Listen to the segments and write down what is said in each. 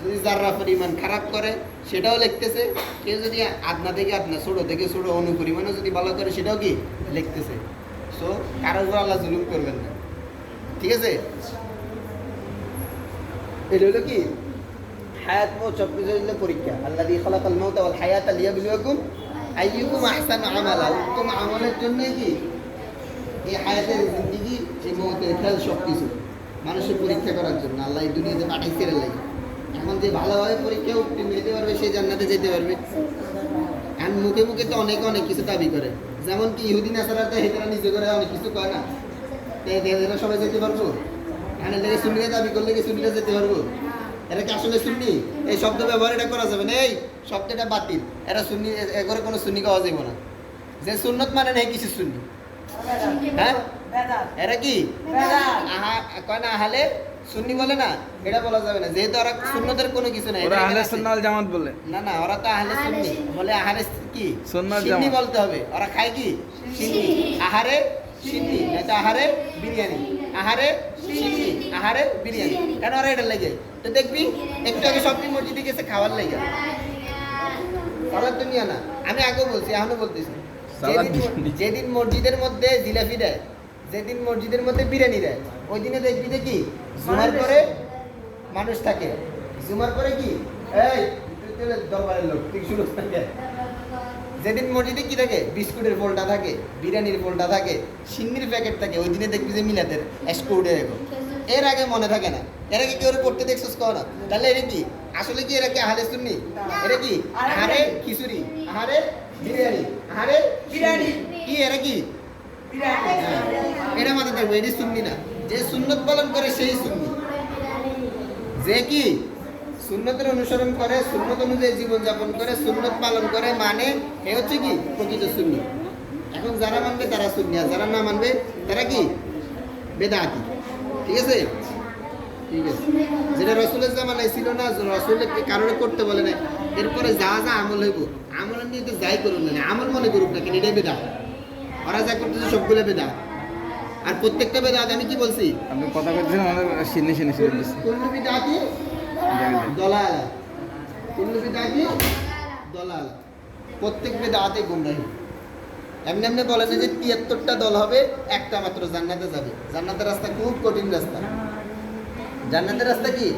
যদি যাররা পরিমাণ খারাপ করে সেটাও লিখতেছে, কেউ যদি আদনা থেকে আদনা ছোট থেকে ছোট অনুপরিমাণও যদি ভালো করে সেটাও কি লিখতেছে। সো কারোর উপর আল্লাহ জুলুম করবেন না, ঠিক আছে? এটা হলো কি হায়াত মৌত সব কিছু হলো পরীক্ষা। আল্লাযী খালাকাল মাউতা ওয়াল হায়াতা লিয়াবলুয়াকুম আইয়ুকুম আহসানু আমালা। উত্তম আমলের জন্য কি এই হায়াতের জিন্দেগি, এই মৌতের খেয়াল সব কিছু মানুষের পরীক্ষা করার জন্য আল্লাহ এই দুনিয়াতে পাঠাইছে লাগে। এখন যে ভালোভাবে পরীক্ষা উত্তীর্ণ হতে পারবে সে জান্নাতে যেতে পারবে। আর মুখে মুখে তো অনেকে অনেক কিছু দাবি করে, যেমন কি ইহুদি নাসারা তো হেতারা নিজে করে অনেক কিছু কয় না, এরা সবাই যেতে পারবো? এখানে লেগে সুন্নিরা দাবি করলে কি সুন্নিরা যেতে পারবো? এরা কি আসলে সুন্নি? এই শব্দ ব্যবহার এটা করা যাবে না, এই শব্দটা বাতিল। এরা সুন্নি, এগরে কোনো সুন্নি খাওয়া যাবে না। যে সুন্নত মানে নেই কিছু সুন্নি, হ্যাঁ এরা কি কয় না আহলে সুন্নি বলে না, এটা বলা যাবে না, যেহেতু ওরা সুন্নতের কোনো কিছু নাই। ওরা আহলে সুন্নাত জামাত বলে না, না, ওরা তো আহলে সুন্নি বলে। আহারে কি সিন্নি বলতে হবে। ওরা খায় কি সিন্নি, আহারে সিন্নি, এটা আহারে বিরিয়ানি, আহারে সিন্নি, আহারে বিরিয়ানি। কেন ওরা এটা লেগে? তো দেখবি একটু আগে সব মসজিদে গেছে খাওয়ার লেগে, খাওয়ার দুনিয়া না। আমি আগেও বলছি, এখনো বলতেছি, যেদিন মসজিদের মধ্যে জিলাপি দেয়, যেদিন মসজিদের মধ্যে বিরিয়ানি দেয়, ওই দিনে দেখবি যে কি জুমার পরে মানুষ থাকে। জুমার পরে কি এই দরবারের লোক ঠিক শুরু থাকে। যেদিন মসজিদে কি থাকে, বিস্কুটের ফোলটা থাকে, বিরিয়ানির ফোলটা থাকে, সিন্নির প্যাকেট থাকে, ওই দিনে দেখবি যে মিলাদের এসকো উঠে গেল। এর আগে মনে থাকে না। এর আগে কেউ পড়তে দেখছিস কও না? তাহলে এটা কি আসলে কি? এরা কি আহলে সুন্নি? এটা কি আহারে খিচুড়ি, আহারে বিরিয়ানি, আহারে বিরিয়ানি কি? এরা কি এটা মাথায় থাকবে, এটি সুন্নি না। যে সুন্নত পালন করে সেই সুন্নি। যে কি সুন্নতের অনুসরণ করে, সুন্নত অনুযায়ী জীবনযাপন করে, সুন্নত পালন করে, মানে এ হচ্ছে কি প্রকৃত সুন্নি। এখন যারা মানবে তারা সুন্নি, আর যারা না মানবে তারা কি বেদাতি। ঠিক আছে, ঠিক আছে। যেটা রসুলের জামানায় ছিল না, রসুলকে কারণে করতে বলে না, এরপরে যা যা আমল হইব, আমল নিয়ে তো যাই করুন না, আমল মনে করুক না কেন, এটাই বেদা। ওরা যা করতেছে সবগুলো বেদা। আর প্রত্যেকটা বেদাত আমি কি বলছি? আপনি কথা বলছেন আমাদের সিন্নি সিন্নি সিন্নি কুল্লু বিদাতি দলাল, কুল্লু বিদাতি দলাল। প্রত্যেক বেদাতে গুমরাহি। এমনি এমনি বলে না যে ৭৩টা দল হবে, একটা মাত্র জান্নাতে যাবে। জান্নাতের রাস্তা খুব কঠিন রাস্তা। জান্নাতের রাস্তা কি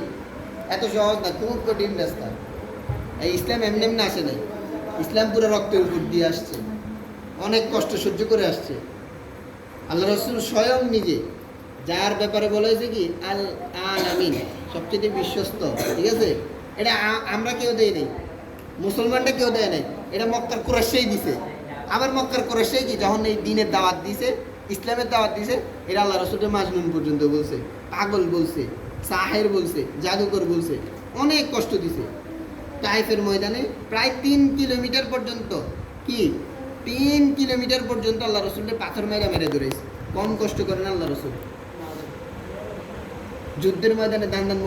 এত সহজ না, খুব কঠিন রাস্তা। এই ইসলাম এমনি এমনি আসে নাই। ইসলাম পুরো রক্তের উপর দিয়ে আসছে, অনেক কষ্ট সহ্য করে আসছে। আল্লাহ রসুল স্বয়ং নিজে যার ব্যাপারে বলেছে কি আল আমিন, সবচেয়ে বিশ্বস্ত। ঠিক আছে, এটা আমরা কেউ দেয় নাই, মুসলমানটা কেউ দেয় নাই, এটা মক্কার কুরাইশই দিছে। আবার মক্কার কুরাইশই কি যখন এই দিনের দাওয়াত দিছে, ইসলামের দাওয়াত দিছে, এটা আল্লাহ রসুলের মাজনুন পর্যন্ত বলছে, পাগল বলছে, সাহের বলছে, জাদুকর বলছে, অনেক কষ্ট দিছে। তাইফের ময়দানে প্রায় ৩ কিলোমিটার পর্যন্ত, কি ৩ কিলোমিটার পর্যন্ত আল্লাহ রসুলকে পাথর মেরে মেরে ধরেছে। কম কষ্ট করেন আল্লাহ রসুল। যুদ্ধের ময়দানে দান দান